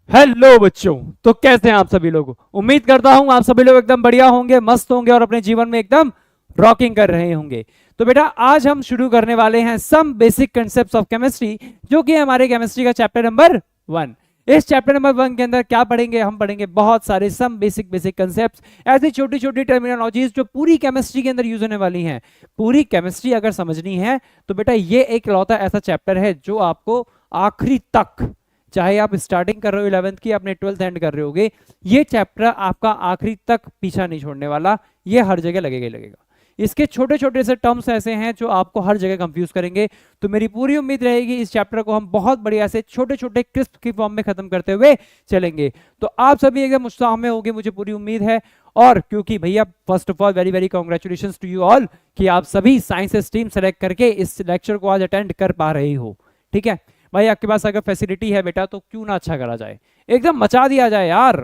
Hello बच्चों। तो कैसे हैं आप सभी लोग? उम्मीद करता हूं आप सभी लोग एकदम बढ़िया होंगे, मस्त होंगे और अपने जीवन में एकदम रॉकिंग कर रहे होंगे। तो बेटा आज हम शुरू करने वाले हैं some basic concepts of chemistry, जो कि हमारे केमिस्ट्री का चैप्टर नंबर 1। इस चैप्टर नंबर 1 के अंदर क्या पढ़ेंगे? हम पढ़ेंगे बहुत सारे सम बेसिक बेसिक कंसेप्ट्स, ऐसी छोटी छोटी टर्मिनोलॉजीज जो पूरी केमिस्ट्री के अंदर यूज होने वाली हैं। पूरी केमिस्ट्री अगर समझनी है तो बेटा ये एक लौता ऐसा चैप्टर है जो आपको आखिरी तक, चाहे आप स्टार्टिंग कर रहे हो 11th की, अपने 12th एंड कर रहे होगे, ये चैप्टर आपका आखिरी तक पीछा नहीं छोड़ने वाला। ये हर जगह लगेगा ही लगेगा। इसके छोटे छोटे से टर्म्स ऐसे हैं जो आपको हर जगह कंफ्यूज करेंगे। तो मेरी पूरी उम्मीद रहेगी इस चैप्टर को हम बहुत बढ़िया से छोटे छोटे क्रिस्प की फॉर्म में खत्म करते हुए चलेंगे। तो आप सभी एकदम उत्साह में होंगे, मुझे पूरी उम्मीद है। और क्योंकि भैया first of all very very congratulation to you all कि आप सभी साइंस स्ट्रीम सेलेक्ट करके इस लेक्चर को आज अटेंड कर पा रहे हो। ठीक है भाई, आपके पास अगर फैसिलिटी है बेटा तो क्यों ना अच्छा करा जाए, एकदम मचा दिया जाए यार।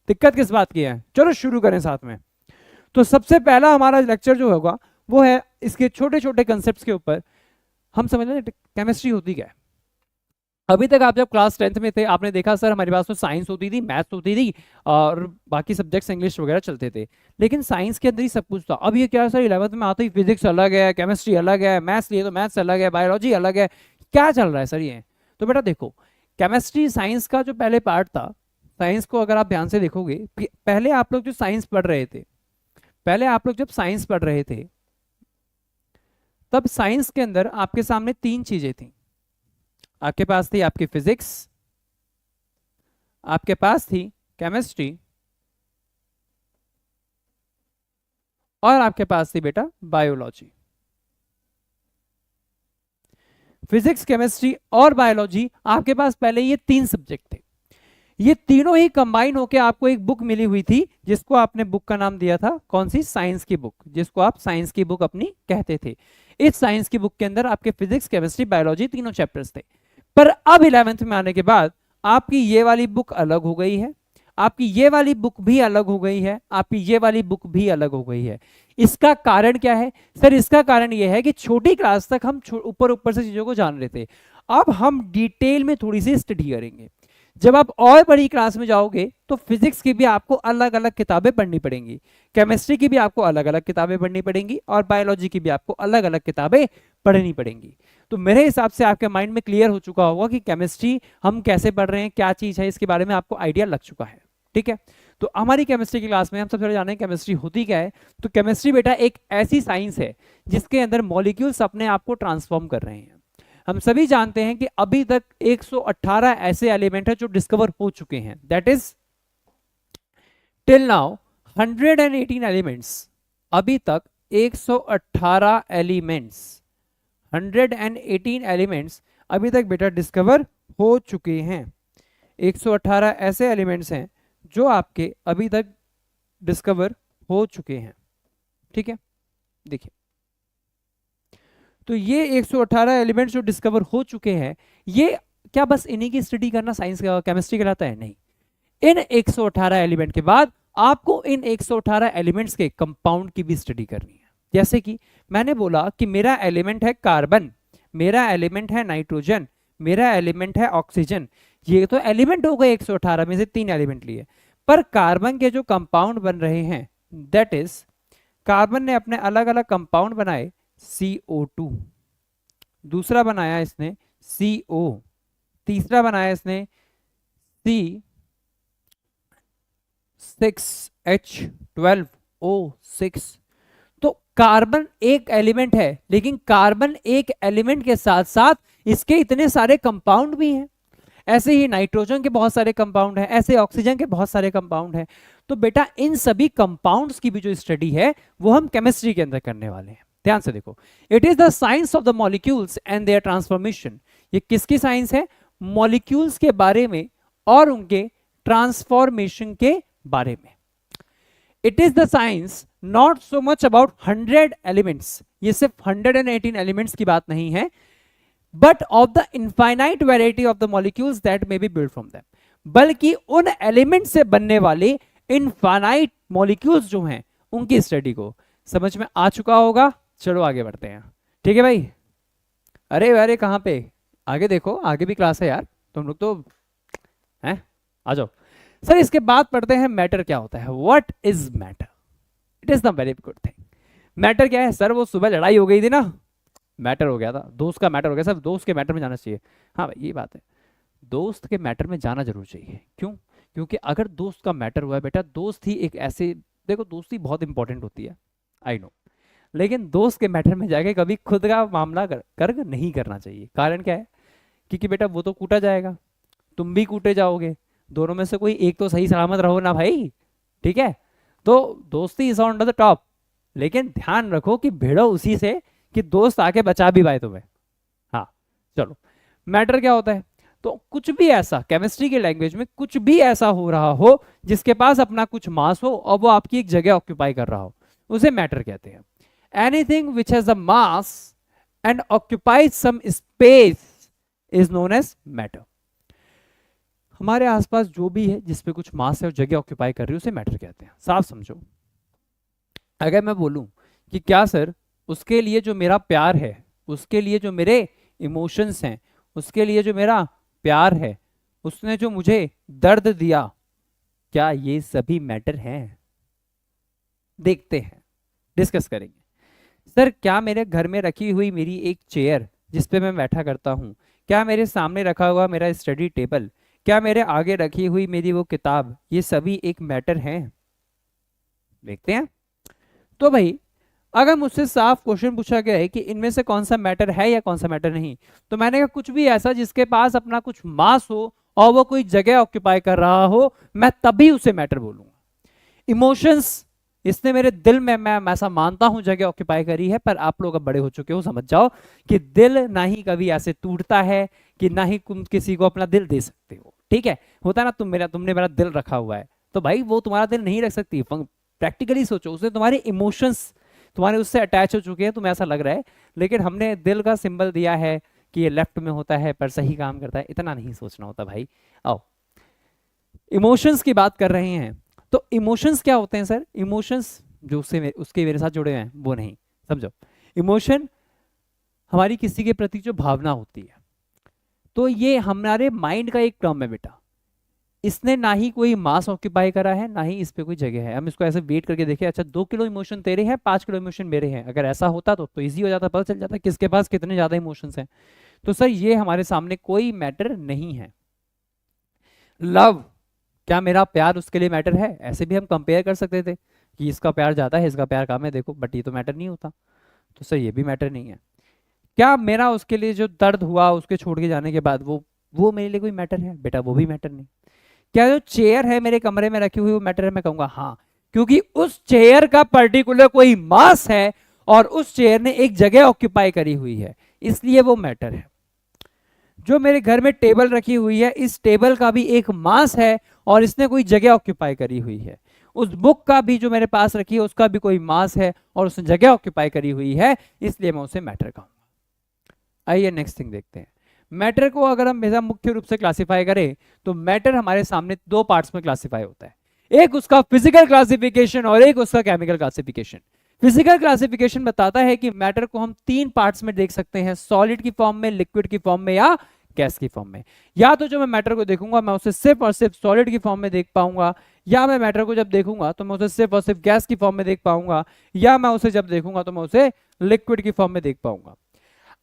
दिक्कत किस बात की है? चलो शुरू करें साथ में। तो सबसे पहला हमारा लेक्चर जो होगा वो है इसके छोटे छोटे कंसेप्ट्स के ऊपर। हम समझ लें केमिस्ट्री होती क्या है। अभी तक आप जब क्लास 10th में थे आपने देखा सर हमारे पास तो साइंस होती थी, मैथ्स होती थी और बाकी सब्जेक्ट्स इंग्लिश वगैरह चलते थे, लेकिन साइंस के अंदर ही सब कुछ था। अब ये क्या है सर, 11th में आते ही फिजिक्स अलग है, केमिस्ट्री अलग है, मैथ्स लिए तो मैथ्स अलग है, बायोलॉजी अलग है। क्या चल रहा है सर ये? तो बेटा देखो, केमिस्ट्री साइंस का जो पहले पार्ट था, साइंस को अगर आप ध्यान से देखोगे, पहले आप लोग जो साइंस पढ़ रहे थे, पहले आप लोग जब साइंस पढ़ रहे थे तब साइंस के अंदर आपके सामने तीन चीजें थी। आपके पास थी आपकी फिजिक्स, आपके पास थी केमिस्ट्री और आपके पास थी बेटा बायोलॉजी। फिजिक्स, केमिस्ट्री और बायोलॉजी, आपके पास पहले ये तीन सब्जेक्ट थे। ये तीनों ही कंबाइन होकर आपको एक बुक मिली हुई थी जिसको आपने बुक का नाम दिया था कौन सी? साइंस की बुक, जिसको आप साइंस की बुक अपनी कहते थे। इस साइंस की बुक के अंदर आपके फिजिक्स, केमिस्ट्री, बायोलॉजी तीनों चैप्टर्स थे। पर अब 11th में आने के बाद आपकी ये वाली बुक अलग हो गई है, आपकी ये वाली बुक भी अलग हो गई है, आपकी ये वाली बुक भी अलग हो गई है। इसका कारण क्या है सर? इसका कारण यह है कि छोटी क्लास तक हम ऊपर ऊपर से चीजों को जान रहे थे, अब हम डिटेल में थोड़ी सी स्टडी करेंगे। जब आप और बड़ी क्लास में जाओगे तो फिजिक्स की भी आपको अलग अलग किताबें पढ़नी पड़ेंगी, केमिस्ट्री की भी आपको अलग अलग किताबें पढ़नी पड़ेंगी और बायोलॉजी की भी आपको अलग अलग किताबें पढ़नी पड़ेंगी। तो मेरे हिसाब से आपके माइंड में क्लियर हो चुका होगा कि केमिस्ट्री हम कैसे पढ़ रहे हैं, क्या चीज है, इसके बारे में आपको आइडिया लग चुका है। ठीक है, तो हमारी केमिस्ट्री की क्लास में हम सबसे पहले जानेंगे केमिस्ट्री होती क्या है। तो केमिस्ट्री बेटा एक ऐसी साइंस है जिसके अंदर मॉलिक्यूल्स अपने आप को ट्रांसफॉर्म कर रहे हैं। हम सभी जानते हैं कि अभी तक 118 ऐसे एलिमेंट है जो डिस्कवर हो चुके हैं, that is till now 118 elements. अभी तक 118 एलिमेंट्स, 118 एलिमेंट्स अभी तक बेटा डिस्कवर हो चुके हैं। 118 ऐसे एलिमेंट्स हैं जो आपके अभी तक डिस्कवर हो चुके हैं। ठीक है, देखिए, तो ये 118 एलिमेंट्स जो डिस्कवर हो चुके हैं, ये क्या बस इन्हीं की स्टडी करना साइंस का केमिस्ट्री कहलाता है? नहीं। इन 118 एलिमेंट के बाद आपको इन 118 एलिमेंट्स के कंपाउंड की भी स्टडी करनी है। जैसे कि मैंने बोला कि मेरा एलिमेंट है कार्बन, मेरा एलिमेंट है नाइट्रोजन, मेरा एलिमेंट है ऑक्सीजन। ये तो एलिमेंट हो गए 118 में से तीन एलिमेंट लिए, पर कार्बन के जो कंपाउंड बन रहे हैं, दैट इज कार्बन ने अपने अलग अलग कंपाउंड बनाए। CO2 दूसरा बनाया इसने, CO तीसरा बनाया इसने, C6H12O6। तो कार्बन एक एलिमेंट है, लेकिन कार्बन एक एलिमेंट के साथ साथ इसके इतने सारे कंपाउंड भी हैं। ऐसे ही नाइट्रोजन के बहुत सारे कंपाउंड हैं, ऐसे ऑक्सीजन के बहुत सारे कंपाउंड हैं। तो बेटा इन सभी कंपाउंड्स की भी जो स्टडी है वो हम केमिस्ट्री के अंदर करने वाले हैं। ध्यान से देखो, it is the science of the molecules and their transformation. ये किसकी साइंस है? मॉलिक्यूल्स के बारे में और उनके ट्रांसफॉर्मेशन के बारे में। It is the science not so much about 100 elements, ये सिर्फ 118 एलिमेंट्स की बात नहीं है, but of the infinite variety of the molecules that may be build from them, बल्कि उन एलिमेंट से बनने वाले इनफाइनाइट मॉलिक्यूल्स जो हैं उनकी स्टडी को। समझ में आ चुका होगा? चलो आगे बढ़ते हैं। ठीक है भाई, अरे अरे कहाँ पे? आगे देखो, आगे भी क्लास है यार, तुम लोग तो हैं आ जाओ सर। इसके बाद पढ़ते हैं मैटर क्या होता है। What is matter? It is the very good thing. Matter क्या है सर? वो सुबह लड़ाई हो गई थी ना, मैटर हो गया था, दोस्त का मैटर हो गया। सर दोस्त के मैटर में जाना चाहिए। हाँ भाई ये बात है, दोस्त के मैटर में जाना जरूर चाहिए। क्यों? क्योंकि अगर दोस्त का मैटर हुआ है बेटा, दोस्त ही एक ऐसे, देखो दोस्ती बहुत इंपॉर्टेंट होती है, आई नो, लेकिन दोस्त के मैटर में जाके कभी खुद का मामला कर नहीं करना चाहिए। कारण क्या है? क्योंकि बेटा वो तो कूटा जाएगा, तुम भी कूटे जाओगे, दोनों में से कोई एक तो सही सलामत रहो ना भाई, ठीक है? तो दोस्ती इज ऑन द टॉप, लेकिन ध्यान रखो कि भिड़ो उसी से कि दोस्त आके बचा भी पाए तुम्हें। हाँ चलो, मैटर क्या होता है? तो कुछ भी ऐसा, केमिस्ट्री की लैंग्वेज में कुछ भी ऐसा हो रहा हो जिसके पास अपना कुछ मास हो और वो आपकी एक जगह ऑक्यूपाई कर रहा हो, उसे मैटर कहते हैं। Anything which has a mass and occupies some space is known as matter. हमारे आसपास जो भी है जिसपे कुछ मास है और जगह ऑक्यूपाई कर रही है उसे मैटर कहते हैं। साफ समझो, अगर मैं बोलूं कि क्या सर उसके लिए जो मेरा प्यार है, उसके लिए जो मेरे इमोशंस हैं, उसके लिए जो मेरा प्यार है, उसने जो मुझे दर्द दिया, क्या ये सभी मैटर हैं? देखते हैं, डिस्कस करेंगे। सर क्या मेरे घर में रखी हुई मेरी एक चेयर जिस पे मैं बैठा करता हूं, क्या मेरे सामने रखा हुआ मेरा स्टडी टेबल, क्या मेरे आगे रखी हुई मेरी वो किताब, ये सभी एक मैटर हैं? देखते हैं। तो भाई अगर मुझसे साफ क्वेश्चन पूछा गया है कि इनमें से कौन सा मैटर है या कौन सा मैटर नहीं, तो मैंने कहा कुछ भी ऐसा जिसके पास अपना कुछ मास हो और वो कोई जगह ऑक्यूपाई कर रहा हो, मैं तभी उसे मैटर बोलूंगा। इमोशंस, इसने मेरे दिल में, मैं ऐसा मानता हूं जगह ऑक्यूपाई करी है, पर आप लोग अब बड़े हो चुके हो, समझ जाओ कि दिल ना ही कभी ऐसे टूटता है कि ना ही तुम किसी को अपना दिल दे सकते हो। ठीक है, होता ना तुमने मेरा दिल रखा हुआ है, तो भाई वो तुम्हारा दिल नहीं रख सकती। प्रैक्टिकली सोचो, उसने तुम्हारे इमोशंस तुम्हारे उससे अटैच हो चुके हैं, तुम्हें ऐसा लग रहा है, लेकिन हमने दिल का सिंबल दिया है कि ये लेफ्ट में होता है पर सही काम करता है, इतना नहीं सोचना होता भाई। आओ, इमोशंस की बात कर रहे हैं, तो इमोशंस क्या होते हैं सर? इमोशंस जो उसके मेरे साथ जुड़े हैं वो नहीं, समझो। इमोशन हमारी किसी के प्रति जो भावना होती है, तो ये हमारे माइंड का एक टर्म है बेटा। इसने ना ही कोई मास ऑक्यूपाई करा है, ना ही इस पे कोई जगह है। हम इसको ऐसे वेट करके देखें, अच्छा 2 किलो इमोशन तेरे हैं, 5 किलो इमोशन मेरे हैं, अगर ऐसा होता तो इजी हो जाता, पता चल जाता किसके पास कितने ज्यादा इमोशंस हैं। तो सर ये हमारे सामने कोई मैटर नहीं है। लव, क्या मेरा प्यार उसके लिए मैटर है? ऐसे भी हम कंपेयर कर सकते थे कि इसका प्यार ज्यादा है, इसका प्यार कम है, देखो, बट ये तो मैटर नहीं होता, तो सर ये भी मैटर नहीं है। क्या मेरा उसके लिए जो दर्द हुआ उसके छोड़ के जाने के बाद, वो मेरे लिए कोई मैटर है? बेटा वो भी मैटर नहीं। क्या जो चेयर है मेरे कमरे में रखी हुई वो मैटर है? मैं कहूंगा हाँ, क्योंकि उस चेयर का पर्टिकुलर कोई मास है और उस चेयर ने एक जगह ऑक्यूपाई करी हुई है, इसलिए वो मैटर है। जो मेरे घर में टेबल रखी हुई है, इस टेबल का भी एक मास है और इसने कोई जगह ऑक्यूपाई करी हुई है। उस बुक का भी जो मेरे पास रखी है उसका भी कोई मास है और उसने जगह ऑक्यूपाई करी हुई है, इसलिए मैं उसे मैटर कहूंगा। आइए नेक्स्ट थिंग देखते हैं। मैटर को अगर हम मुख्य रूप से क्लासिफाई करें तो मैटर हमारे सामने 2 पार्ट्स में क्लासिफाई होता है, एक उसका फिजिकल क्लासिफिकेशन और एक उसका केमिकल क्लासिफिकेशन। फिजिकल क्लासिफिकेशन बताता है कि मैटर को हम 3 पार्ट्स में देख सकते हैं, सॉलिड की फॉर्म में, लिक्विड की फॉर्म में या गैस की फॉर्म में। या तो जो मैं मैटर को देखूंगा मैं उसे सिर्फ और सिर्फ सॉलिड की फॉर्म में देख पाऊंगा, या मैं मैटर को जब देखूंगा तो मैं उसे सिर्फ और सिर्फ गैस की फॉर्म में देख पाऊंगा, या मैं उसे जब देखूंगा तो मैं उसे लिक्विड की फॉर्म में देख पाऊंगा।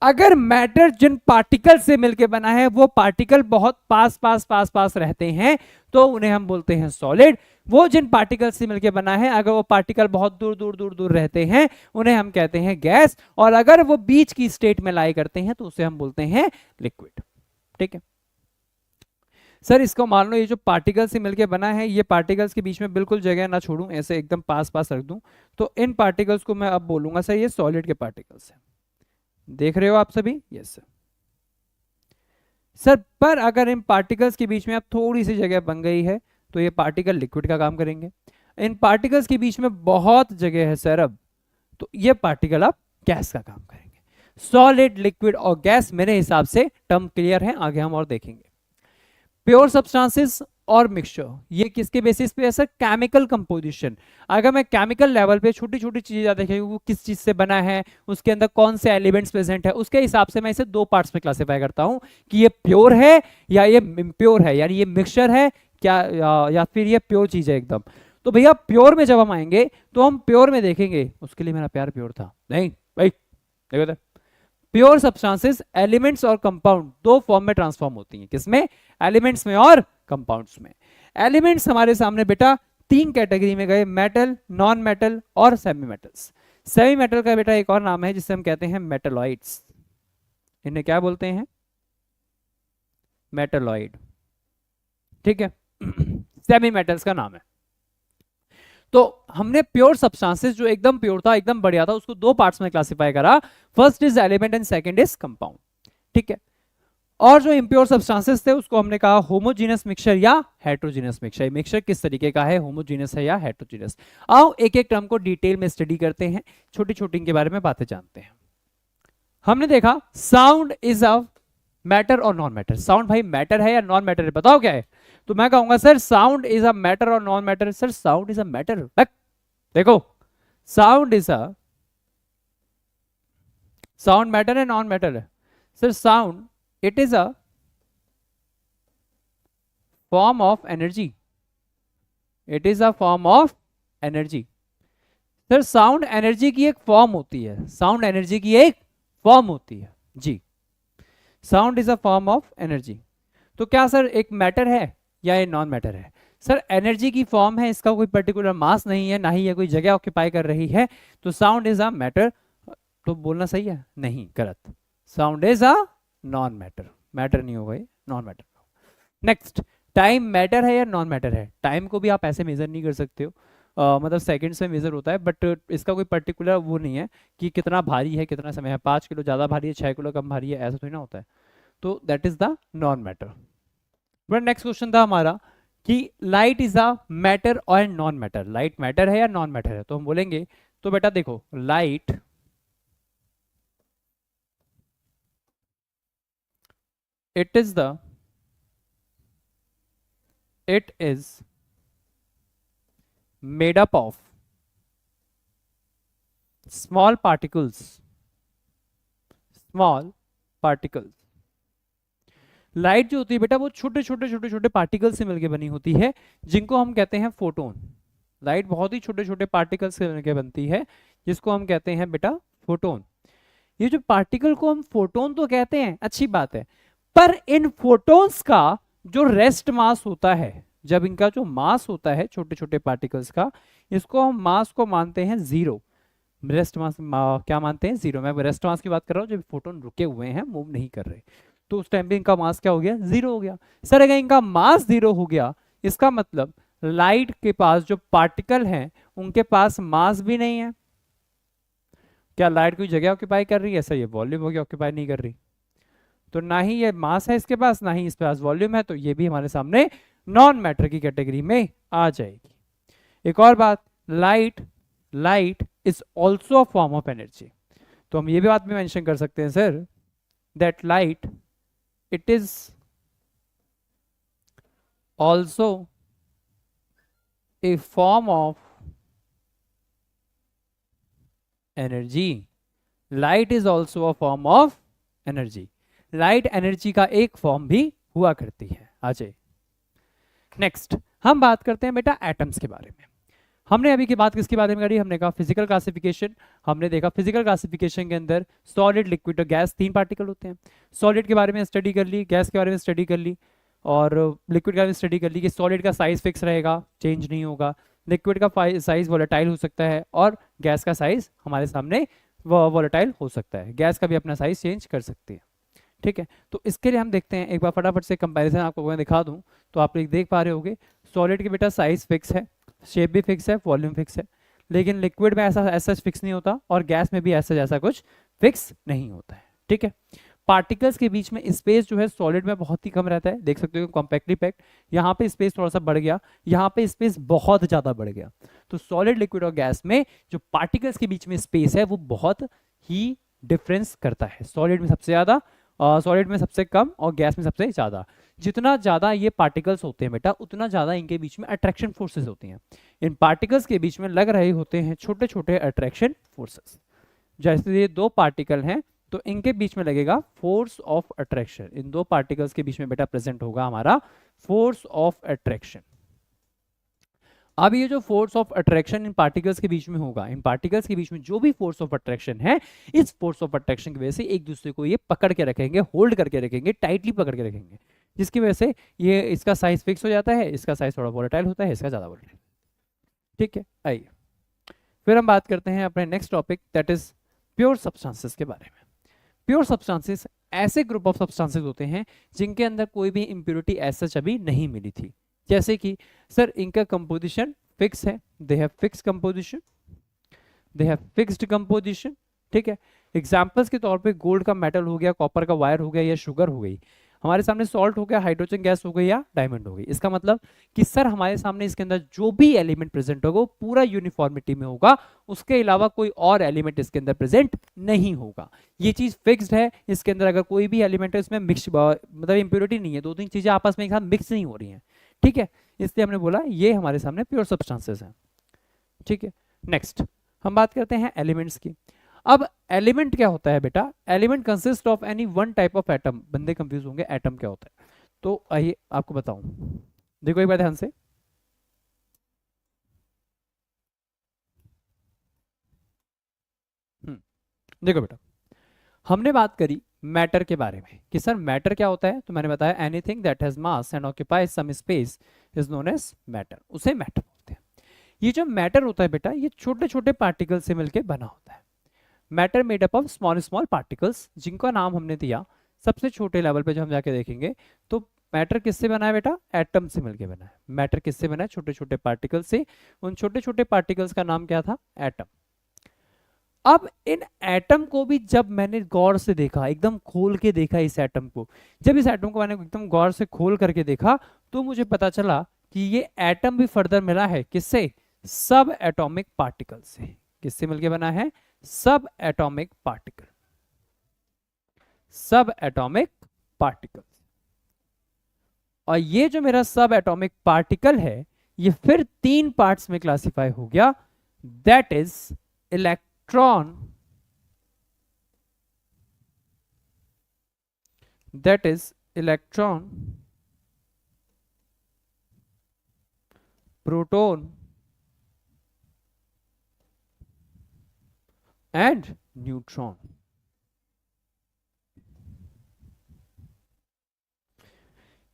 अगर मैटर जिन पार्टिकल से मिलकर बना है वो पार्टिकल बहुत पास पास पास पास रहते हैं तो उन्हें हम बोलते हैं सॉलिड। वो जिन पार्टिकल से मिलकर बना है, अगर वो पार्टिकल बहुत दूर दूर दूर दूर रहते हैं उन्हें हम कहते हैं गैस, और अगर वो बीच की स्टेट में लाई करते हैं तो उसे हम बोलते हैं लिक्विड। ठीक है सर, इसको मान लो ये जो पार्टिकल से मिलकर बना है, ये पार्टिकल्स के बीच में बिल्कुल जगह ना छोड़ूं, ऐसे एकदम पास पास रख दूं, तो इन पार्टिकल्स को मैं अब बोलूंगा सर ये सॉलिड के पार्टिकल्स हैं। देख रहे हो आप सभी? Yes sir. सर पर अगर इन पार्टिकल्स के बीच में अब थोड़ी सी जगह बन गई है तो ये पार्टिकल लिक्विड का काम करेंगे। इन पार्टिकल्स के बीच में बहुत जगह है सर अब, तो ये पार्टिकल अब गैस का काम करेंगे। सॉलिड, लिक्विड और गैस मेरे हिसाब से टर्म क्लियर है, आगे हम और देखेंगे। प्योर सब्सटेंसेस और मिक्सचर, ये किसके बेसिस पे है सर? Chemical composition. अगर मैं केमिकल लेवल पे छोटी छोटी चीजें देखेंगे, वो किस चीज से बना है, उसके अंदर कौन से एलिमेंट्स प्रेजेंट है, उसके हिसाब से मैं इसे 2 पार्ट्स में क्लासिफाई करता हूं कि ये प्योर है या ये इम्प्योर है, यानी ये मिक्सचर है क्या या फिर ये प्योर चीज है एकदम। तो भैया प्योर में जब हम आएंगे तो हम प्योर में देखेंगे, उसके लिए मेरा प्यार प्योर था नहीं भाई, देखो तो प्योर सब्सटेंसेस एलिमेंट्स और कंपाउंड दो फॉर्म में ट्रांसफॉर्म होती हैं, किसमें? एलिमेंट्स में और कंपाउंड्स में। एलिमेंट्स हमारे सामने बेटा तीन कैटेगरी में गए, मेटल, नॉन मेटल और सेमी मेटल्स। सेमी मेटल का बेटा एक और नाम है जिसे हम कहते हैं मेटलॉइड्स, इन्हें क्या बोलते हैं? मेटलॉइड, ठीक है। सेमी मेटल्स का नाम है। तो हमने प्योर सब्सटेंसेस जो एकदम प्योर था, एकदम बढ़िया था, उसको दो पार्ट्स में क्लासिफाई करा, first is element and second is compound, ठीक है। और जो इम्प्योर सब्सटेंसेस थे उसको हमने कहा होमोजीनस मिक्सचर या हेट्रोजीनस मिक्सचर। मिक्सचर किस तरीके का है, होमोजीनस है या हेट्रोजीनस। आओ एक एक टर्म को डिटेल में स्टडी करते हैं, छोटी छोटी इनके बारे में बातें जानते हैं। हमने देखा साउंड इज अ मैटर और नॉन मैटर। साउंड भाई मैटर है या नॉन मैटर है, बताओ क्या है? तो मैं कहूंगा sir sound is a matter और non matter. Sir sound is a matter, देखो sound is a, sound matter है नॉन मैटर है? Sir sound it is a form of energy, it is a form of energy. Sir sound energy की एक form होती है, sound energy की एक form होती है जी। Sound is a form of energy. तो क्या सर एक मैटर है या ये नॉन मैटर है? सर एनर्जी की फॉर्म है, इसका कोई पर्टिकुलर मास नहीं है, ना ही ये कोई जगह ऑक्यूपाई कर रही है, तो साउंड इज अ मैटर। तो बोलना सही है? नहीं, गलत। Sound is a non matter, matter नहीं होगा, ये non matter. Next, time matter है या नॉन मैटर है? टाइम को भी आप ऐसे मेजर नहीं कर सकते हो, मतलब सेकंड्स में मेजर होता है, बट इसका कोई पर्टिकुलर वो नहीं है कि कितना भारी है, कितना समय है, 5 किलो ज़्यादा भारी है, 6 किलो कम भारी है, ऐसा थोड़ी ना होता है। तो that is the non matter. But next question था हमारा कि लाइट इज अ मैटर और नॉन मैटर। लाइट मैटर है या नॉन मैटर है? तो हम बोलेंगे, तो बेटा देखो light it is made up of small particles, light जो होती है बेटा वो छोटे छोटे पार्टिकल से मिलकर बनी होती है, जिनको हम कहते हैं फोटोन। लाइट बहुत ही छोटे छोटे पार्टिकल से मिलकर बनती है, जिसको हम कहते हैं बेटा फोटोन। ये जो पार्टिकल को हम फोटोन तो कहते हैं, अच्छी बात है, पर इन फोटोन्स का जो रेस्ट मास होता है, जब इनका जो मास होता है छोटे छोटे पार्टिकल्स का, इसको हम मास को मानते हैं जीरो। रेस्ट मास क्या मानते हैं? जीरो। मैं रेस्ट मास की बात कर रहा हूँ, जब फोटोन रुके हुए हैं, मूव नहीं कर रहे, तो उस टाइम पे इनका मास क्या हो गया? जीरो हो गया। सर अगर इनका मास जीरो हो गया, इसका मतलब लाइट के पास जो पार्टिकल हैं उनके पास मास भी नहीं है। क्या लाइट कोई जगह ऑक्यूपाई कर रही है? सर ये वॉल्यूम हो गया, ऑक्यूपाई नहीं कर रही, तो ना ही ये मास है इसके पास, ना ही इसके पास वॉल्यूम है, तो ये भी हमारे सामने नॉन मैटर की कैटेगरी में आ जाएगी। एक और बात, light is also a form of energy. तो हम ये भी बात भी मेंशन कर सकते हैं sir that light it is also a form of energy. Light is also a form of energy. Light energy का एक फॉर्म भी हुआ करती है। आ जाइए नेक्स्ट, हम बात करते हैं बेटा एटम्स के बारे में। हमने अभी की बात किसके बारे में करी? हमने कहा फिजिकल क्लासिफिकेशन। हमने देखा फिजिकल क्लासिफिकेशन के अंदर सॉलिड, लिक्विड और गैस 3 पार्टिकल होते हैं। सॉलिड के बारे में स्टडी कर ली, गैस के बारे में स्टडी कर ली, और लिक्विड के बारे में स्टडी कर ली कि सॉलिड का साइज फिक्स रहेगा, चेंज नहीं होगा, लिक्विड का साइज वॉलेटाइल हो सकता है, और गैस का साइज हमारे सामने वॉलेटाइल हो सकता है। गैस का भी अपना साइज चेंज कर सकती है, ठीक है। तो इसके लिए हम देखते हैं, एक बार फटाफट से कंपैरिजन आपको मैं दिखा दूं तो आप लोग देख पा रहे होंगे। सॉलिड के बेटा साइज फिक्स है, शेप भी फिक्स है, वॉल्यूम फिक्स है, लेकिन लिक्विड में ऐसा फिक्स नहीं होता, और गैस में भी ऐसा कुछ फिक्स नहीं होता है, ठीक है। पार्टिकल्स के बीच में स्पेस जो है सॉलिड में बहुत ही कम रहता है, देख सकते हो कॉम्पैक्टली पैक्ड। यहाँ पे स्पेस थोड़ा सा बढ़ गया, यहाँ पे स्पेस बहुत ज्यादा बढ़ गया। तो सॉलिड, लिक्विड और गैस में जो पार्टिकल्स के बीच में स्पेस है वो बहुत ही डिफरेंस करता है। सॉलिड में सबसे ज्यादा, सॉलिड में सबसे कम, और गैस में सबसे ज्यादा। जितना ज्यादा ये पार्टिकल्स होते हैं बेटा, उतना ज्यादा इनके बीच में अट्रैक्शन फोर्सेस होती हैं। इन पार्टिकल्स के बीच में लग रहे होते हैं छोटे छोटे अट्रैक्शन फोर्सेस। जैसे ये 2 पार्टिकल हैं तो इनके बीच में लगेगा फोर्स ऑफ अट्रैक्शन। इन दो पार्टिकल्स के बीच में बेटा प्रेजेंट होगा हमारा फोर्स ऑफ अट्रैक्शन। अब ये जो force of attraction in particles के बीच में होगा, इन पार्टिकल्स के बीच में जो भी फोर्स ऑफ अट्रैक्शन है, इस फोर्स ऑफ अट्रैक्शन की वजह से एक दूसरे को ये पकड़ के रखेंगे, होल्ड करके रखेंगे, टाइटली पकड़ के रखेंगे, जिसकी वजह से ये इसका साइज फिक्स हो जाता है, इसका साइज थोड़ा वोलेटाइल होता है, इसका ज्यादा वोलेटाइल। ठीक है, आइए फिर हम बात करते हैं अपने next topic, that is pure substances के बारे में। प्योर सब्सटेंसेस ऐसे ग्रुप ऑफ सब्सटेंसेस होते हैं जिनके अंदर कोई भी इंप्योरिटी ऐसा अभी नहीं मिली थी। जैसे कि सर इनका कंपोजिशन फिक्स है, they have fix composition, they have fixed composition. ठीक है, एग्जांपल्स के तौर पे गोल्ड का मेटल हो गया, कॉपर का वायर हो गया, या शुगर हो गई, हमारे सामने सॉल्ट हो गया, हाइड्रोजन गैस हो गई, या डायमंड हो गई। इसका मतलब कि सर हमारे सामने इसके अंदर जो भी एलिमेंट प्रेजेंट होगा वो पूरा यूनिफॉर्मिटी में होगा, उसके अलावा कोई और एलिमेंट इसके अंदर प्रेजेंट नहीं होगा। ये चीज फिक्स्ड है, इसके अंदर अगर कोई भी एलिमेंट है इसमें मिक्स मतलब इंप्योरिटी नहीं है, दो तीन चीजें आपस में एक साथ मिक्स नहीं हो रही हैं। ठीक है, इसलिए हमने बोला ये हमारे सामने प्योर सब्सटेंसेस हैं। ठीक है, नेक्स्ट हम बात करते हैं एलिमेंट्स की। अब एलिमेंट क्या होता है बेटा? Element consist of any one type of atom. बंदे कंफ्यूज होंगे एटम क्या होता है, तो आइए आपको बताऊं। देखो एक बार ध्यान से, देखो बेटा, हमने बात करी मैटर के बारे में कि सर मैटर क्या होता है, तो मैंने बताया anything that has mass and occupies some space is known as matter, उसे मैटर बोलते हैं। ये जो मैटर होता है बेटा, ये छोटे छोटे पार्टिकल से मिलकर बना होता है। Matter made up of small small particles, जिनका नाम हमने दिया सबसे छोटे लेवल पे जो हम जाके देखेंगे, तो मैटर किससे बना है बेटा? एटम से मिलके बना है। मैटर किससे बना है? छोटे छोटे पार्टिकल से। उन छोटे छोटे पार्टिकल्स का नाम क्या था? एटम। अब इन एटम को भी जब मैंने गौर से देखा, एकदम खोल के देखा इस एटम को, जब इस एटम को मैंने एकदम गौर से खोल करके देखा, तो मुझे पता चला कि ये एटम भी फर्दर मिला है किससे? सब एटॉमिक पार्टिकल से। किससे मिलके बना है? सब एटॉमिक पार्टिकल, सब एटॉमिक पार्टिकल। और ये जो मेरा सब एटॉमिक पार्टिकल है, ये फिर तीन पार्ट्स में क्लासिफाई हो गया, that is electron, that is electron, proton and neutron।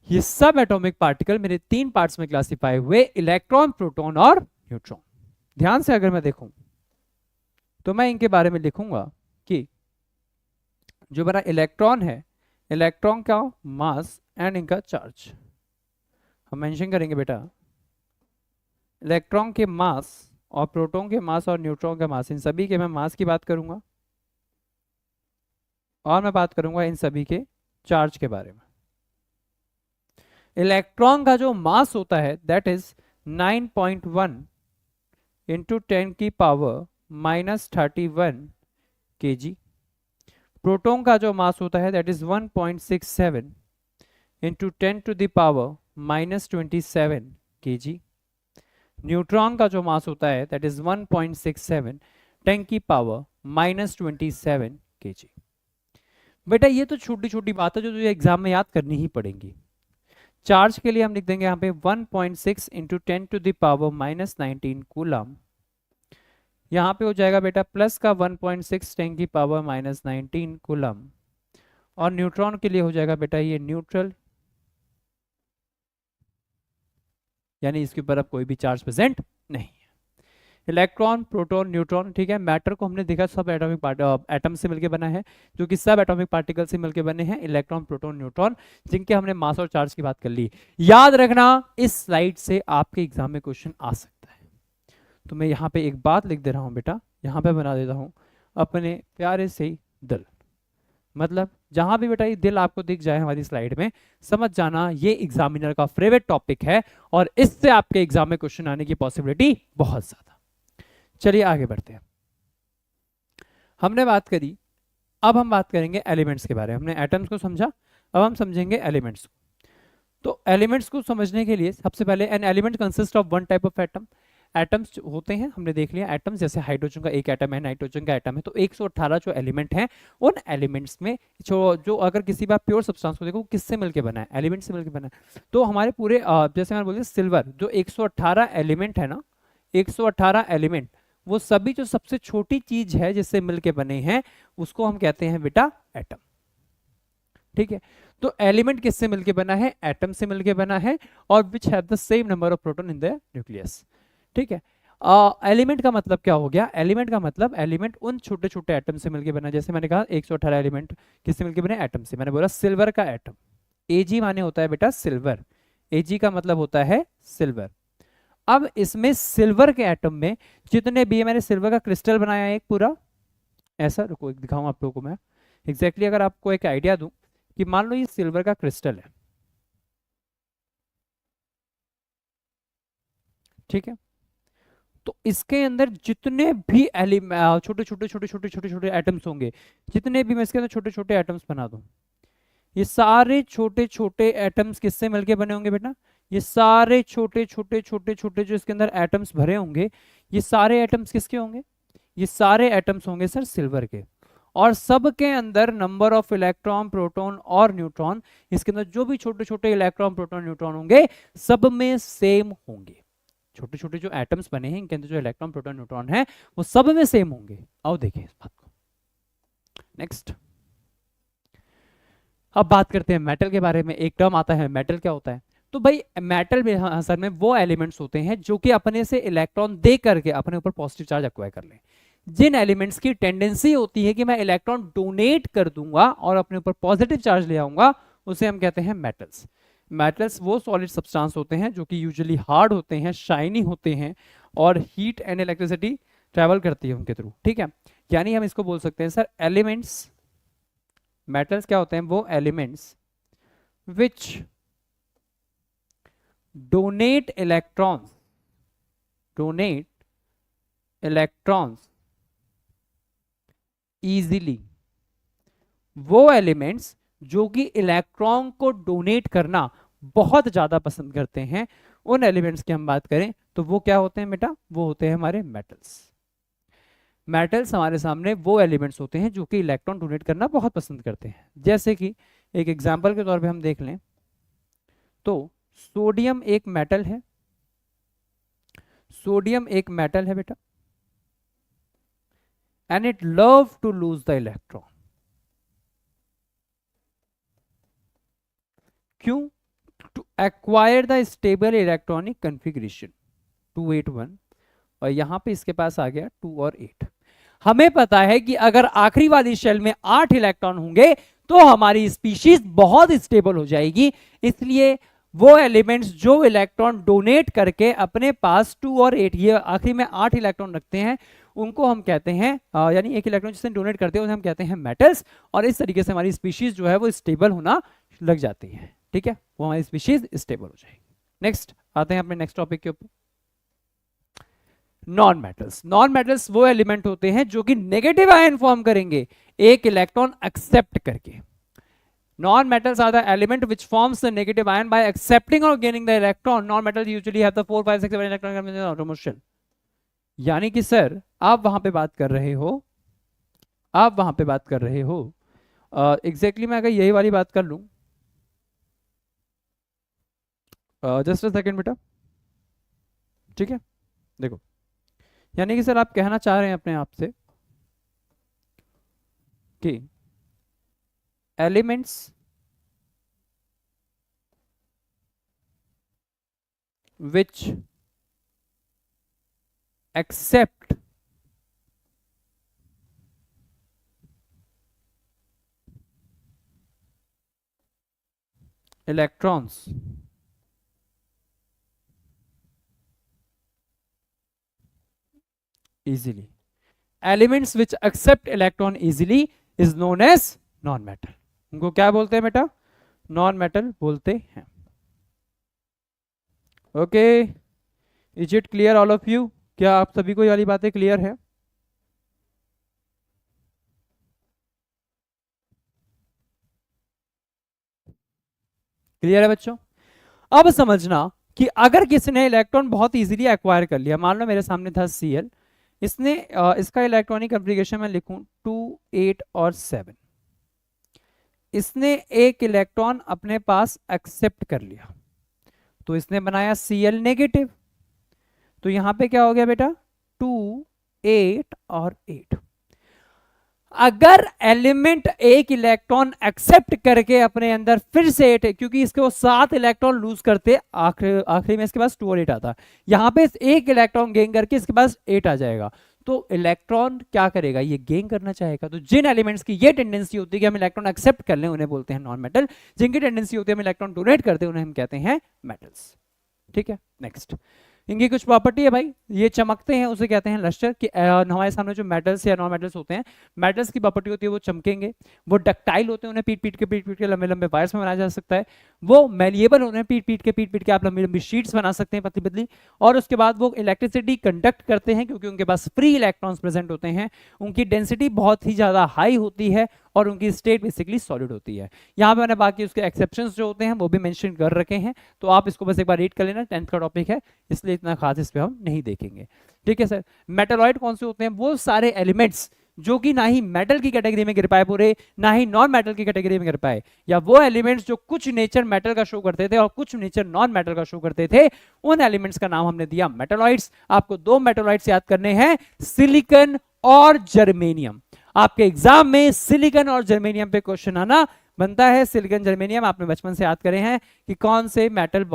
ये सब एटॉमिक पार्टिकल मेरे तीन पार्ट्स में क्लासिफाई हुए, इलेक्ट्रॉन, प्रोटॉन और न्यूट्रॉन। ध्यान से अगर मैं देखूं तो मैं इनके बारे में लिखूंगा कि जो मेरा इलेक्ट्रॉन है, इलेक्ट्रॉन का मास एंड इनका चार्ज हम मेंशन करेंगे बेटा। इलेक्ट्रॉन के मास और प्रोटॉन के मास और न्यूट्रॉन का मास, इन सभी के मैं मास की बात करूंगा, और मैं बात करूंगा इन सभी के चार्ज के बारे में। इलेक्ट्रॉन का जो मास होता है दैट इज 9.1 इंटू 10 की पावर -31 kg। प्रोटॉन का जो मास होता है that is 1.67 into 10 to the power -27 kg। Neutron का जो मास होता है दैट इज 1.67 10 की पावर -27 kg। बेटा ये तो छोटी छोटी बात है जो तुझे एग्जाम में याद करनी ही पड़ेंगी। चार्ज के लिए हम लिख देंगे यहाँ पे 1.6 into 10 to the power -19 coulomb. यहाँ पे हो जाएगा बेटा प्लस का 1.6 10 की पावर -19 कूलम। और न्यूट्रॉन के लिए हो जाएगा बेटा ये न्यूट्रल, यानी इसके ऊपर अब कोई भी चार्ज प्रेजेंट नहीं है। इलेक्ट्रॉन, प्रोटॉन, न्यूट्रॉन, ठीक है। मैटर को हमने देखा सब एटॉमिक एटम से मिलकर बना है, जो कि सब एटॉमिक पार्टिकल से मिलकर बने हैं, इलेक्ट्रॉन, प्रोटॉन, न्यूट्रॉन, जिनके हमने मास और चार्ज की बात कर ली। याद रखना इस स्लाइड से आपके एग्जाम में क्वेश्चन आ सकता है। तो मैं यहाँ पे एक बात लिख दे रहा हूँ बेटा, यहाँ पे बना देता हूँ अपने प्यारे से दिल। मतलब जहां भी बेटा ये दिल आपको दिख जाए हमारी स्लाइड में, समझ जाना ये एग्जामिनर का फेवरेट टॉपिक है और इससे आपके एग्जाम में क्वेश्चन आने की पॉसिबिलिटी बहुत ज्यादा। चलिए आगे बढ़ते हैं। हमने बात करी, अब हम बात करेंगे एलिमेंट्स के बारे में। हमने एटम्स को समझा, अब हम समझेंगे एलिमेंट्स को। तो एलिमेंट्स को समझने के लिए सबसे पहले an element consist of one type of atom. Atoms होते हैं, हमने देख लिया एटम्स, जैसे हाइड्रोजन का एक एटम है, नाइट्रोजन का एटम है, तो 118 जो एलिमेंट हैं उन एलिमेंट्स में जो अगर किसी बात प्योर सब्सटेंस को देखो किससे मिलके बना है, एलिमेंट से मिलके बना है। तो हमारे पूरे जैसे मैंने बोला सिल्वर जो 118 एलिमेंट है ना, 118 एलिमेंट, वो सभी जो सबसे छोटी चीज है जिससे मिलके बने हैं उसको हम कहते हैं बेटा एटम। ठीक है, तो एलिमेंट किससे मिलके बना है, एटम से मिलके बना है, और which have the same number of proton in the nucleus. ठीक है, एलिमेंट का मतलब क्या हो गया, एलिमेंट का मतलब एलिमेंट उन छोटे छोटे एटम से मिलके बना, जैसे मैंने कहा 118 एलिमेंट किससे मिलके बने, एटम से। मैंने बोला सिल्वर का एटम, एजी माने होता है बेटा सिल्वर, एजी का मतलब होता है सिल्वर। अब इसमें सिल्वर के एटम में जितने भी, मैंने सिल्वर का क्रिस्टल बनाया है एक पूरा ऐसा, रुको दिखाऊं आप लोगों को मैं एग्जैक्टली अगर आपको एक आइडिया दूं कि मान लो ये सिल्वर का क्रिस्टल है, ठीक है, तो इसके अंदर जितने भी छोटे छोटे छोटे छोटे छोटे छोटे एटम्स होंगे, जितने भी मैं इसके अंदर छोटे छोटे एटम्स बना दूं, ये सारे छोटे छोटे एटम्स किससे मिलके बने होंगे बेटा, ये सारे छोटे छोटे छोटे छोटे जो इसके अंदर एटम्स भरे होंगे, ये सारे एटम्स किसके होंगे, ये सारे एटम्स होंगे सर सिल्वर के। और सब के अंदर नंबर ऑफ इलेक्ट्रॉन प्रोटॉन और न्यूट्रॉन, इसके अंदर जो भी छोटे छोटे इलेक्ट्रॉन प्रोटॉन न्यूट्रॉन होंगे सब में सेम होंगे। छोटे छोटे जो एटम्स बने हैं इनके अंदर जो इलेक्ट्रॉन प्रोटॉन न्यूट्रॉन है वो सब में सेम होंगे। आओ देखिए इस बात को। नेक्स्ट, अब बात करते हैं मेटल के बारे में। एक टर्म आता है मेटल, क्या होता है, तो भाई मेटल में असल में वो एलिमेंट्स होते हैं जो कि अपने से इलेक्ट्रॉन दे करके अपने ऊपर पॉजिटिव चार्ज एक्वायर कर लें। जिन एलिमेंट्स की टेंडेंसी होती है कि मैं इलेक्ट्रॉन डोनेट कर दूंगा और अपने ऊपर पॉजिटिव चार्ज ले आऊंगा, उसे हम कहते हैं मेटल्स। मेटल्स वो सॉलिड सब्सटेंस होते हैं जो कि यूजुअली हार्ड होते हैं, शाइनी होते हैं, और हीट एंड इलेक्ट्रिसिटी ट्रेवल करती है उनके थ्रू। ठीक है, यानी हम इसको बोल सकते हैं सर एलिमेंट्स, मेटल्स क्या होते हैं, वो elements which donate electrons, donate electrons easily, वो एलिमेंट्स जो कि इलेक्ट्रॉन को डोनेट करना बहुत ज्यादा पसंद करते हैं, उन एलिमेंट्स की हम बात करें तो वो क्या होते हैं बेटा, वो होते हैं हमारे मेटल्स। मेटल्स हमारे सामने वो एलिमेंट्स होते हैं जो कि इलेक्ट्रॉन डोनेट करना बहुत पसंद करते हैं। जैसे कि एक एग्जांपल के तौर पे हम देख लें तो सोडियम एक मेटल है, सोडियम एक मेटल है बेटा, and it love to lose the electron. क्यों, to acquire the stable electronic configuration 281, और यहां पे इसके पास आ गया 2 और 8। हमें पता है कि अगर आखिरी वाली शेल में 8 इलेक्ट्रॉन होंगे तो हमारी स्पीशीज बहुत स्टेबल हो जाएगी। इसलिए वो एलिमेंट्स जो इलेक्ट्रॉन डोनेट करके अपने पास 2 और 8, ये आखिरी में 8 इलेक्ट्रॉन रखते हैं, उनको हम कहते हैं यानी एक इलेक्ट्रॉन जिसे डोनेट करते हैं उसे हम कहते हैं मेटल्स। और इस तरीके से हमारी स्पीशीज जो है वो स्टेबल होना लग जाती है। ठीक है, वो हमारी स्पीशीज स्टेबल हो जाएगी। नेक्स्ट आते हैं अपने नेक्स्ट टॉपिक के ऊपर, नॉन मेटल्स। नॉन मेटल्स वो एलिमेंट होते हैं जो कि नेगेटिव आयन फॉर्म करेंगे एक इलेक्ट्रॉन एक्सेप्ट करके। Non metals are the element which forms the negative ion by accepting और gaining the electron. Non metals usually have the 4 5 6 7 electron automation. यानी कि सर आप वहां पे बात कर रहे हो, आप वहां पे बात कर रहे हो एग्जैक्टली मैं अगर यही वाली बात कर लूं, जस्ट अ सेकंड बेटा, ठीक है, देखो यानी कि सर आप कहना चाह रहे हैं अपने आप से कि elements which accept electrons easily, elements which accept electron easily is known as non metal। उनको क्या बोलते हैं बेटा, नॉन मेटल बोलते हैं। Okay, is it clear all of you, क्या आप सभी को ये वाली बातें क्लियर है? क्लियर है बच्चों? अब समझना कि अगर किसी ने इलेक्ट्रॉन बहुत इजीली एक्वायर कर लिया, मान लो मेरे सामने था Cl, इसने इसका इलेक्ट्रॉनिक कॉन्फ़िगरेशन मैं लिखूं 2, 8 और 7, इसने एक इलेक्ट्रॉन अपने पास एक्सेप्ट कर लिया तो इसने बनाया Cl नेगेटिव। तो यहां पे क्या हो गया बेटा 2, 8 और 8। अगर एलिमेंट एक इलेक्ट्रॉन एक्सेप्ट करके अपने अंदर फिर से 8, क्योंकि इसके वो 7 इलेक्ट्रॉन लूज करते, आखिरी में इसके पास 2 और 8 आता, यहां पे एक इलेक्ट्रॉन गेन करके इसके पास 8 आ जाएगा। तो इलेक्ट्रॉन क्या करेगा, ये गेन करना चाहेगा। तो जिन एलिमेंट्स की ये टेंडेंसी होती है कि हम इलेक्ट्रॉन एक्सेप्ट कर लें उन्हें बोलते हैं नॉन मेटल, जिनकी टेंडेंसी होती है हम इलेक्ट्रॉन डोनेट करते हैं उन्हें हम कहते हैं मेटल्स। ठीक है, नेक्स्ट इनकी कुछ प्रॉपर्टी है भाई, ये चमकते हैं उसे कहते हैं लस्टर। कि हमारे सामने जो मेटल्स या नॉन मेटल्स होते हैं, मेटल्स की प्रॉपर्टी होती है वो चमकेंगे, वो डक्टाइल होते हैं, उन्हें पीट पीट के लंबे लंबे वायर्स में बनाया जा सकता है, वो मैलिएबल होते हैं, पीट पीट के आप लंबी लंबी शीट्स बना सकते हैं पतली पतली, और उसके बाद वो इलेक्ट्रिसिटी कंडक्ट करते हैं क्योंकि उनके पास फ्री इलेक्ट्रॉन्स प्रेजेंट होते हैं, उनकी डेंसिटी बहुत ही ज्यादा हाई होती है और उनकी स्टेट बेसिकली सॉलिड होती है। यहाँ पे मैंने बाकी उसके एक्सेप्शंस जो होते हैं वो भी मेंशन कर रखे हैं, तो आप इसको बस एक बार रीड कर लेना, 10th का टॉपिक है इसलिए इतना खास इस पे हम नहीं देखेंगे। ठीक है सर। मेटलॉइड कौन से होते हैं, वो सारे एलिमेंट्स जो कि ना ही मेटल की कैटेगरी में गिर पाए पूरे, ना ही नॉन मेटल की कैटेगरी में गिर पाए, या वो एलिमेंट्स जो कुछ नेचर मेटल का शो करते थे और कुछ नेचर नॉन मेटल का शो करते थे, उन एलिमेंट्स का नाम हमने दिया मेटलॉइड्स। आपको 2 मेटलॉइड्स याद करने हैं, सिलिकॉन और जर्मेनियम। आपके एग्जाम में सिलिकॉन और जर्मेनियम पे क्वेश्चन आना बनता है। सिलिकॉन जर्मेनियम आपने बचपन से याद करे हैं कि कौन से मेटल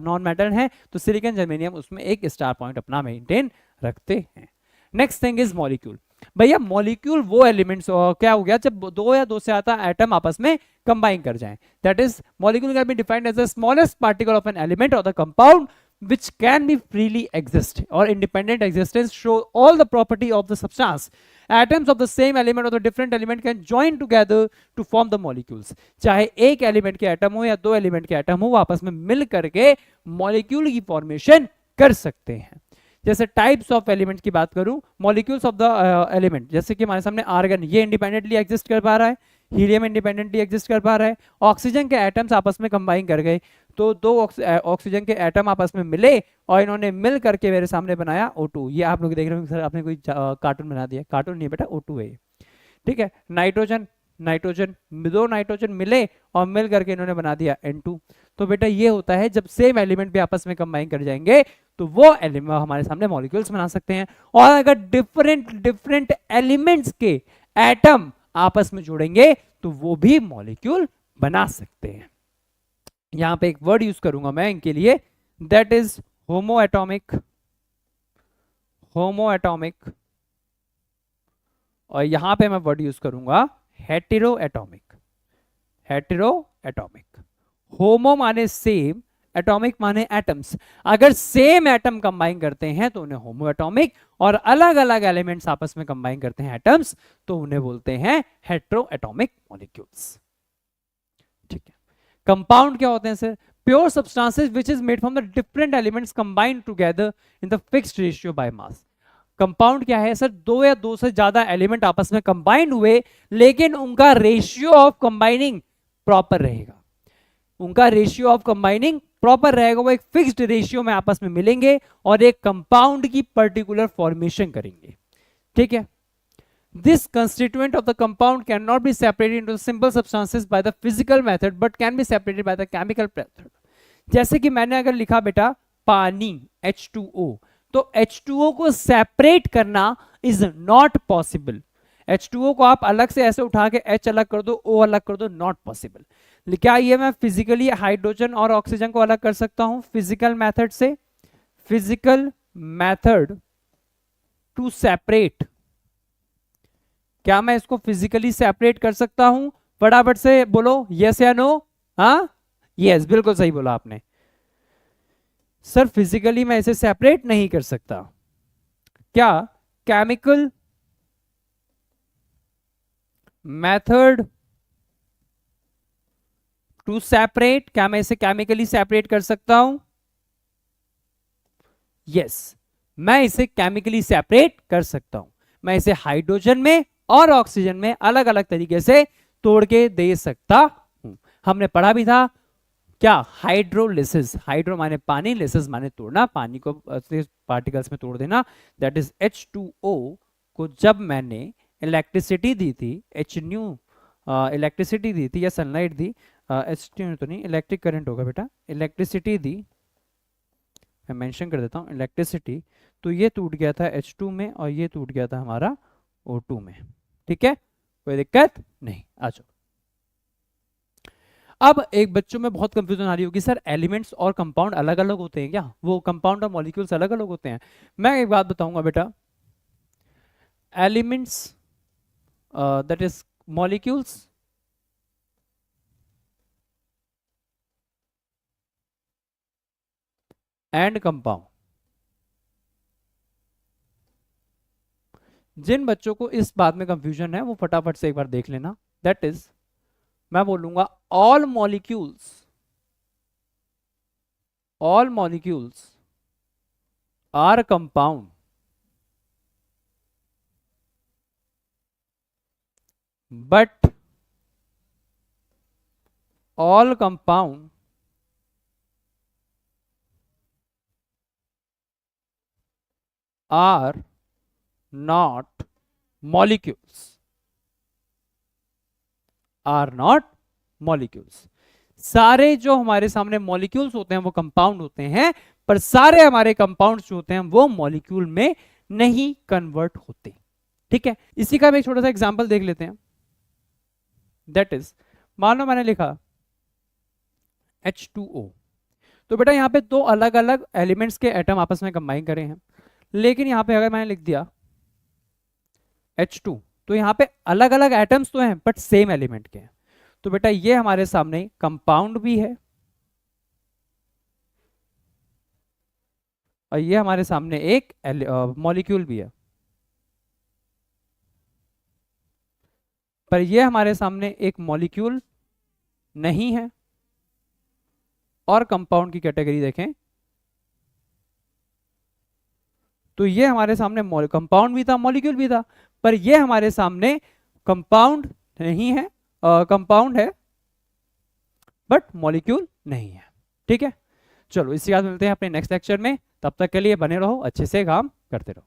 नॉन मेटल हैं, तो सिलिकॉन जर्मेनियम उसमें एक स्टार पॉइंट अपना मेंटेन रखते हैं। Next thing is molecule. भैया मॉलिक्यूल वो एलिमेंट्स क्या हो गया जब 2 या 2 से ज्यादा एटम आपस में कंबाइन कर जाएं, that is molecule can be defined as the smallest particle of an element और the compound which can be freely exist or independent existence, show all the property of the substance. Atoms of the same element or the different element can join together to form the molecules. चाहे एक element के atom हो या 2 element के atom हो, वो आपस में मिल करके मॉलिक्यूल की फॉर्मेशन कर सकते हैं। जैसे टाइप्स ऑफ एलिमेंट की बात करूं, मॉलिक्यूल्स ऑफ द एलिमेंट, जैसे कि हमारे सामने आर्गन, ये इंडिपेंडेंटली एग्जिस्ट कर पा रहा है, हीलियम इंडिपेंडेंटली एग्जिस्ट कर पा रहा है, ऑक्सीजन के एटम्स आपस में कंबाइन कर गए, तो 2 ऑक्सीजन के एटम आपस में मिले और इन्होंने मिल करके मेरे सामने बनाया O2। ये आप लोग देख रहे हो सर आपने कोई कार्टून बना दिया, कार्टून नहीं बेटा, O2 है। ठीक है, नाइट्रोजन 2 नाइट्रोजन मिले और मिल करके इन्होंने बना दिया N2। तो बेटा ये होता है जब सेम एलिमेंट भी आपस में कंबाइन कर जाएंगे तो वो एलिमेंट हमारे सामने मॉलिक्यूल्स बना सकते हैं। और अगर डिफरेंट एलिमेंट्स के एटम आपस में जोड़ेंगे तो वो भी मॉलिक्यूल बना सकते हैं। यहां पे एक वर्ड यूज करूंगा मैं इनके लिए, दैट इज होमोएटॉमिक, और यहां पे मैं वर्ड यूज करूंगा हेटेरोएटॉमिक। होमो माने सेम, एटॉमिक माने एटम्स। अगर सेम एटम कंबाइन करते हैं तो उन्हें होमोएटॉमिक, और अलग अलग एलिमेंट्स आपस में कंबाइन करते हैं एटम्स तो उन्हें बोलते हैं हेटेरोएटॉमिक मॉलिक्यूल्स। ठीक है। कंपाउंड क्या होते हैं sir, pure substances which is made from the different elements combined together in the fixed ratio by mass. Compound क्या है सर, 2 या 2 से ज्यादा एलिमेंट आपस में कंबाइंड हुए लेकिन उनका रेशियो ऑफ कंबाइनिंग प्रॉपर रहेगा, वो एक फिक्स्ड रेशियो में आपस में मिलेंगे और एक कंपाउंड की पर्टिकुलर फॉर्मेशन करेंगे। ठीक है। This constituent of the compound cannot be separated into simple substances by the physical method but can be separated by the chemical method. जैसे कि मैंने अगर लिखा बेटा पानी H2O, तो H2O को सेपरेट करना इज नॉट पॉसिबल। H2O को आप अलग से ऐसे उठा के H अलग कर दो, O अलग कर दो, नॉट पॉसिबल। क्या ये मैं फिजिकली हाइड्रोजन और ऑक्सीजन को अलग कर सकता हूं फिजिकल मेथड से? फिजिकल मेथड टू सेपरेट, क्या मैं इसको फिजिकली सेपरेट कर सकता हूं? फटाफट से बोलो यस या नो। हाँ यस, बिल्कुल सही बोला आपने सर, फिजिकली मैं इसे सेपरेट नहीं कर सकता। क्या केमिकल मेथड टू सेपरेट, क्या मैं इसे केमिकली सेपरेट कर सकता हूं? यस, मैं इसे केमिकली सेपरेट कर सकता हूं। मैं इसे हाइड्रोजन में और ऑक्सीजन में अलग अलग तरीके से तोड़ के दे सकता हूं। हमने पढ़ा भी था क्या? हाइड्रोलिसिस। हाइड्रो माने पानी, लिसिस माने तोड़ना, पानी को पार्टिकल्स में तोड़ देना। दैट इज H2O को जब मैंने इलेक्ट्रिसिटी दी थी, एच न्यू इलेक्ट्रिसिटी दी थी या सनलाइट दी, एच तो नहीं, इलेक्ट्रिक करंट होगा बेटा, इलेक्ट्रिसिटी दी, मैं मेंशन कर देता हूँ इलेक्ट्रिसिटी, तो ये टूट गया था H2 में और ये टूट गया था हमारा O2 में। ठीक है, कोई दिक्कत नहीं। आ जाओ। अब एक बच्चों में बहुत कंफ्यूजन आ रही होगी, सर एलिमेंट्स और कंपाउंड अलग अलग होते हैं क्या? वो कंपाउंड और मॉलिक्यूल्स अलग अलग होते हैं? मैं एक बात बताऊंगा बेटा, elements that is molecules and compound, जिन बच्चों को इस बात में कंफ्यूजन है वो फटाफट से एक बार देख लेना। दैट इज, मैं बोलूंगा all molecules are compound but all compound are not molecules, are not molecules। सारे जो हमारे सामने मॉलिक्यूल्स होते हैं वो कंपाउंड होते हैं, पर सारे हमारे कंपाउंड्स जो होते हैं वो मॉलिक्यूल में नहीं कन्वर्ट होते। ठीक है, इसी का भी एक छोटा सा एग्जांपल देख लेते हैं। दैट इज, मान लो मैंने लिखा H2O, तो बेटा यहाँ पे दो अलग अलग एलिमेंट्स के एटम आपस में कंबाइन करे हैं, लेकिन यहाँ पे अगर मैंने लिख दिया H2, तो यहाँ पे अलग अलग एटम्स तो हैं बट सेम एलिमेंट के हैं। तो बेटा ये हमारे सामने कंपाउंड भी है और ये हमारे सामने एक मॉलिक्यूल भी है, पर ये हमारे सामने एक मॉलिक्यूल नहीं है। और कंपाउंड की कैटेगरी देखें तो ये हमारे सामने कंपाउंड भी था, मॉलिक्यूल भी था, पर ये हमारे सामने कंपाउंड नहीं है, कंपाउंड है बट मॉलिक्यूल नहीं है। ठीक है, चलो इसी के साथ मिलते हैं अपने नेक्स्ट लेक्चर में। तब तक के लिए बने रहो, अच्छे से काम करते रहो।